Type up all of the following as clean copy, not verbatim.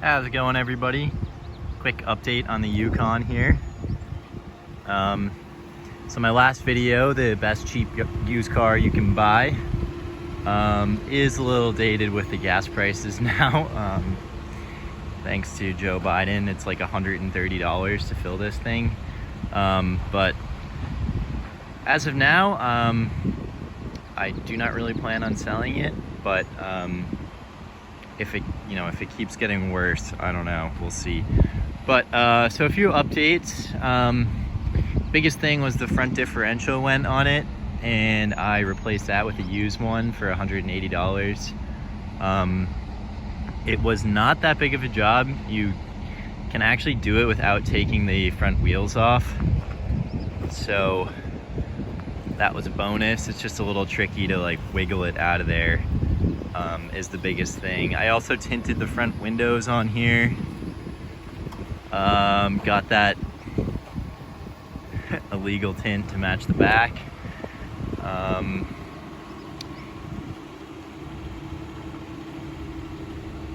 How's it going, everybody? Quick update on the Yukon here. So my last video, the best cheap used car you can buy, is a little dated with the gas prices now. Thanks to Joe Biden, it's like $130 to fill this thing. But as of now, I do not really plan on selling it, but if it keeps getting worse, I don't know, we'll see. But so a few updates. Biggest thing was the front differential went on it, and I replaced that with a used one for $180. It was not that big of a job. You can actually do it without taking the front wheels off, so that was a bonus. It's just a little tricky to like wiggle it out of there. Is the biggest thing. I also tinted the front windows on here. Got that illegal tint to match the back.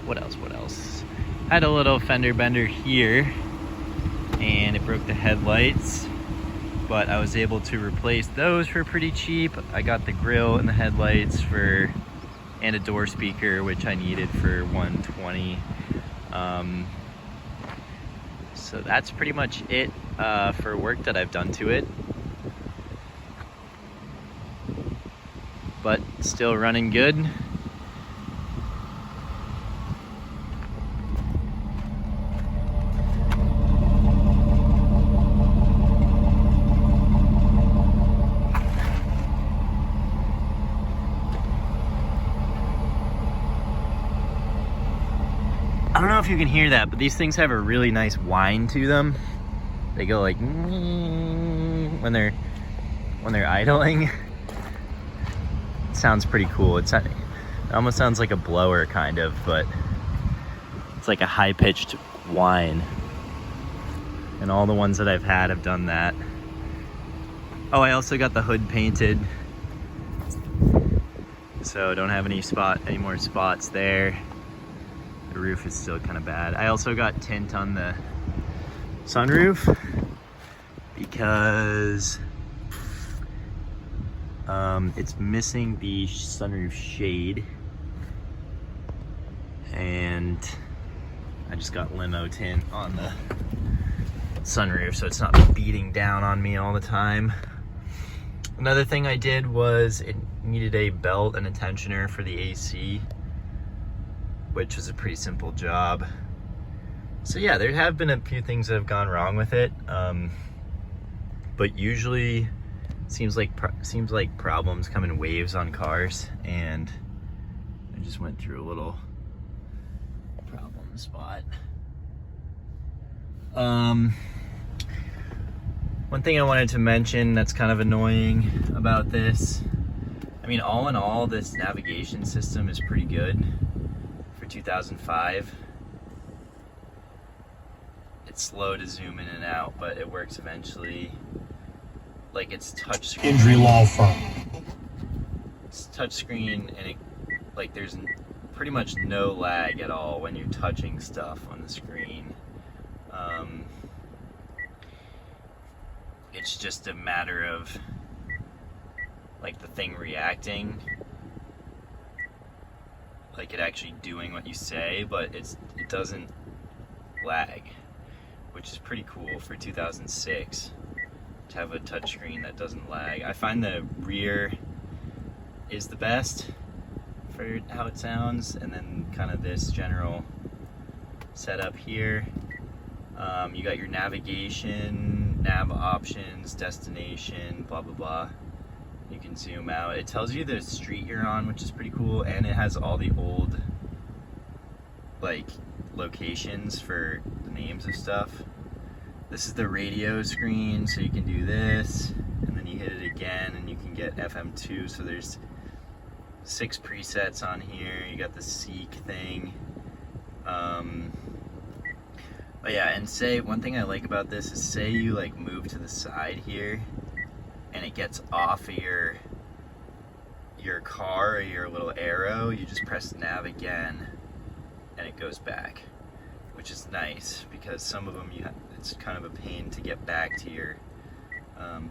What else? Had a little fender bender here, and it broke the headlights, but I was able to replace those for pretty cheap. I got the grill and the headlights and a door speaker, which I needed for $120. So that's pretty much it for work that I've done to it. But still running good. I don't know if you can hear that, but these things have a really nice whine to them. They go like when they're idling. It sounds pretty cool. It almost sounds like a blower kind of, but it's like a high-pitched whine. And all the ones that I've had have done that. Oh, I also got the hood painted, so don't have any more spots there. The roof is still kind of bad. I also got tint on the sunroof because it's missing the sunroof shade, and I just got limo tint on the sunroof so it's not beating down on me all the time. Another thing I did was it needed a belt and a tensioner for the AC, which was a pretty simple job. So yeah, there have been a few things that have gone wrong with it, but usually seems like problems come in waves on cars, and I just went through a little problem spot. One thing I wanted to mention that's kind of annoying about this, I mean, all in all, this navigation system is pretty good. 2005. It's slow to zoom in and out, but it works eventually. Like, it's touchscreen. Injury law firm. It's touchscreen, and there's pretty much no lag at all when you're touching stuff on the screen. It's just a matter of like the thing reacting, like it actually doing what you say, but it doesn't lag, which is pretty cool for 2006 to have a touchscreen that doesn't lag. I find the rear is the best for how it sounds, and then kind of this general setup here. You got your navigation, nav options, destination, blah blah blah. You can zoom out. It tells you the street you're on, which is pretty cool, and it has all the old like locations for the names of stuff. This is the radio screen, so you can do this, and then you hit it again and you can get FM2. So there's 6 presets on here. You got the Seek thing. But yeah, and say one thing I like about this is, say you like move to the side here and it gets off of your car or your little arrow, you just press nav again and it goes back. which is nice because some of them it's kind of a pain to get back to your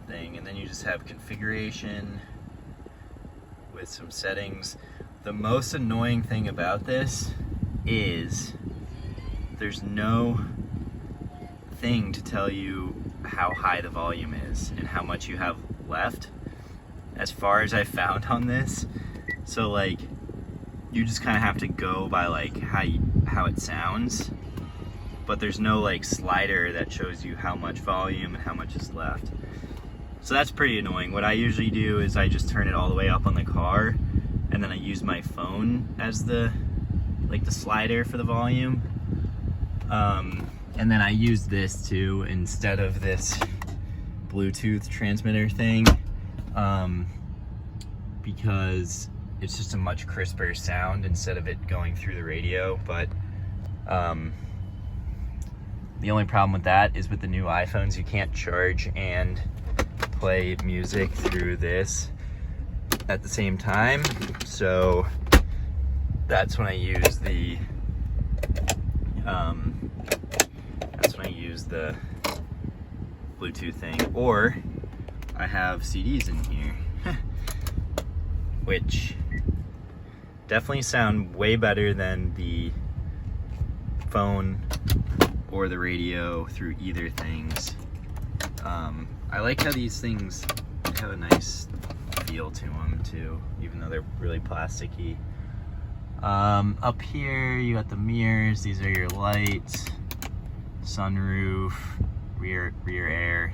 thing. And then you just have configuration with some settings. The most annoying thing about this is there's no thing to tell you how high the volume is and how much you have left, as far as I found on this. So like, you just kind of have to go by like how it sounds, but there's no like slider that shows you how much volume and how much is left. So that's pretty annoying. What I usually do is I just turn it all the way up on the car, and then I use my phone as the slider for the volume. And then I use this too instead of this Bluetooth transmitter thing, because it's just a much crisper sound instead of it going through the radio. But the only problem with that is with the new iPhones, you can't charge and play music through this at the same time. So that's when I use the Bluetooth thing, or I have CDs in here, which definitely sound way better than the phone or the radio through either things. I like how these things have a nice feel to them too, even though they're really plasticky. Up here you got the mirrors. These are your lights, sunroof, rear air.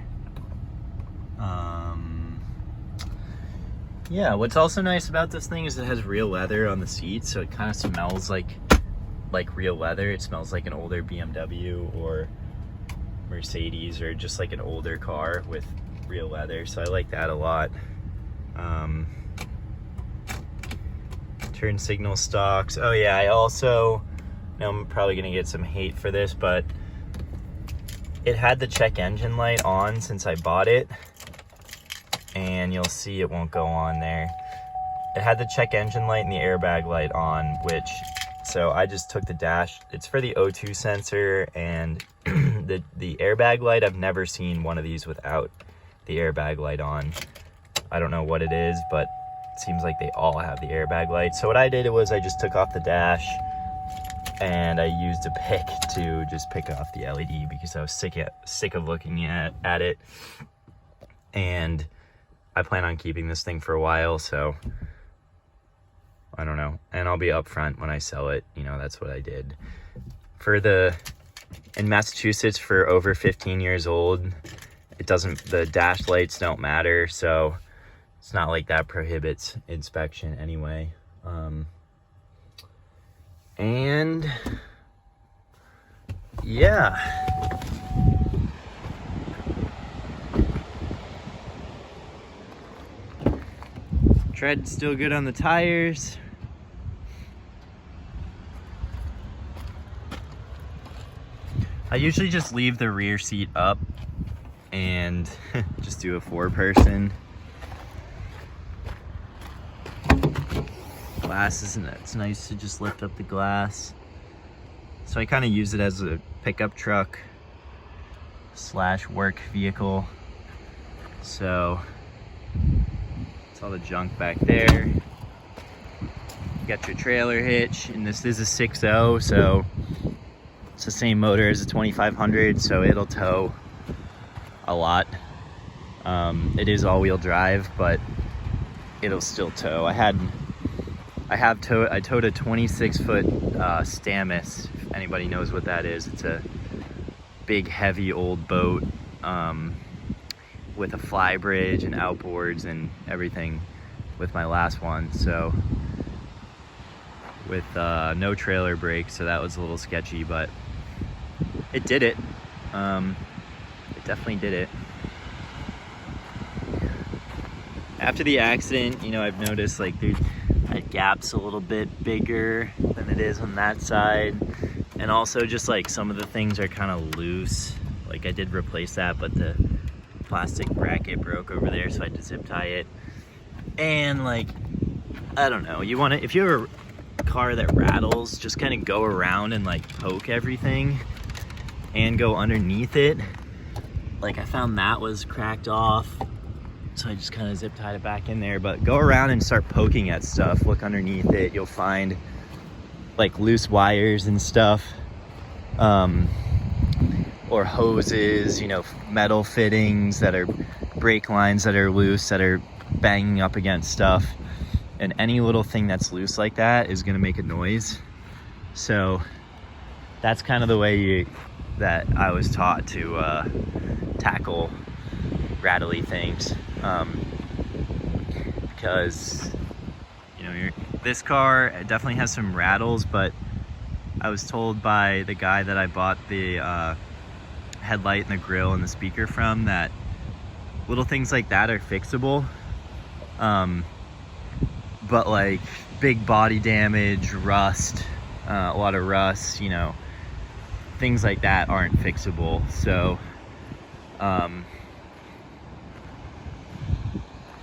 Yeah, what's also nice about this thing is it has real leather on the seats, so it kind of smells like real leather. It smells like an older BMW or Mercedes, or just like an older car with real leather, so I like that a lot. Turn signal stalks. Oh yeah, I also know I'm probably gonna get some hate for this, but it had the check engine light on since I bought it, and you'll see it won't go on there. It had the check engine light and the airbag light on, so I just took the dash. It's for the O2 sensor, and the airbag light, I've never seen one of these without the airbag light on. I don't know what it is, but it seems like they all have the airbag light. So what I did was I just took off the dash, and I used a pick to just pick off the LED because I was sick of looking at it. And I plan on keeping this thing for a while, so I don't know. And I'll be upfront when I sell it. You know, that's what I did. In Massachusetts, for over 15 years old, the dash lights don't matter, so it's not like that prohibits inspection anyway. And yeah. Tread's still good on the tires. I usually just leave the rear seat up and just do a 4-person. Glass, it's nice to just lift up the glass. So I kind of use it as a pickup truck / work vehicle. So it's all the junk back there. You got your trailer hitch, and this is a 6.0, so it's the same motor as a 2500, so it'll tow a lot. It is all-wheel drive, but it'll still tow. I towed a 26-foot Stamus, if anybody knows what that is. It's a big, heavy old boat with a fly bridge and outboards and everything with my last one. So with no trailer brake, so that was a little sketchy, but it did it. It definitely did it. After the accident, you know, I've noticed like that gap's a little bit bigger than it is on that side, and also just like some of the things are kind of loose. Like I did replace that, but the plastic bracket broke over there, so I had to zip tie it. And like, I don't know, if you ever car that rattles, just kind of go around and like poke everything and go underneath it. Like I found that was cracked off, so I just kind of zip tied it back in there. But go around and start poking at stuff, look underneath it. You'll find like loose wires and stuff, or hoses, you know, metal fittings that are brake lines that are loose, that are banging up against stuff. And any little thing that's loose like that is gonna make a noise. So that's kind of the way that I was taught to tackle rattly things. Because, you know, this car definitely has some rattles, but I was told by the guy that I bought the headlight and the grill and the speaker from that little things like that are fixable. But like big body damage, rust, a lot of rust, you know, things like that aren't fixable. So,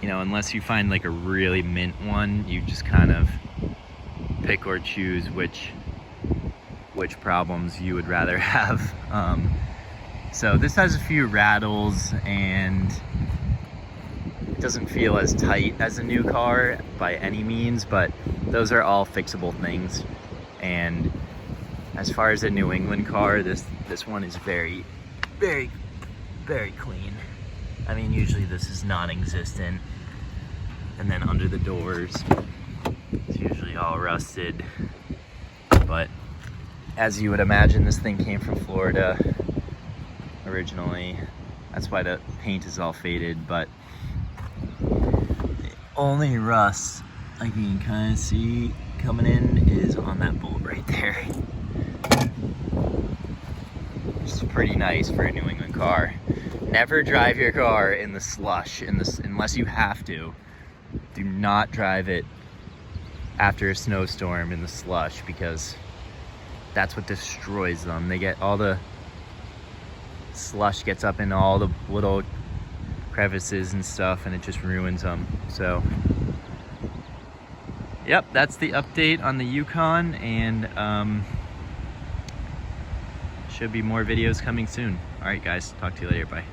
you know, unless you find like a really mint one, you just kind of pick or choose which problems you would rather have. So this has a few rattles, and it doesn't feel as tight as a new car by any means, but those are all fixable things. And as far as a New England car, this one is very, very, very clean. I mean, usually this is non-existent. And then under the doors, it's usually all rusted. But as you would imagine, this thing came from Florida originally. That's why the paint is all faded, but the only rust I can kind of see coming in is on that bolt right there. It's pretty nice for a New England car. Never drive your car in the slush, unless you have to. Do not drive it after a snowstorm in the slush, because that's what destroys them. They get all the slush gets up in all the little crevices and stuff, and it just ruins them. So yep, that's the update on the Yukon, and should be more videos coming soon. All right guys, talk to you later, bye.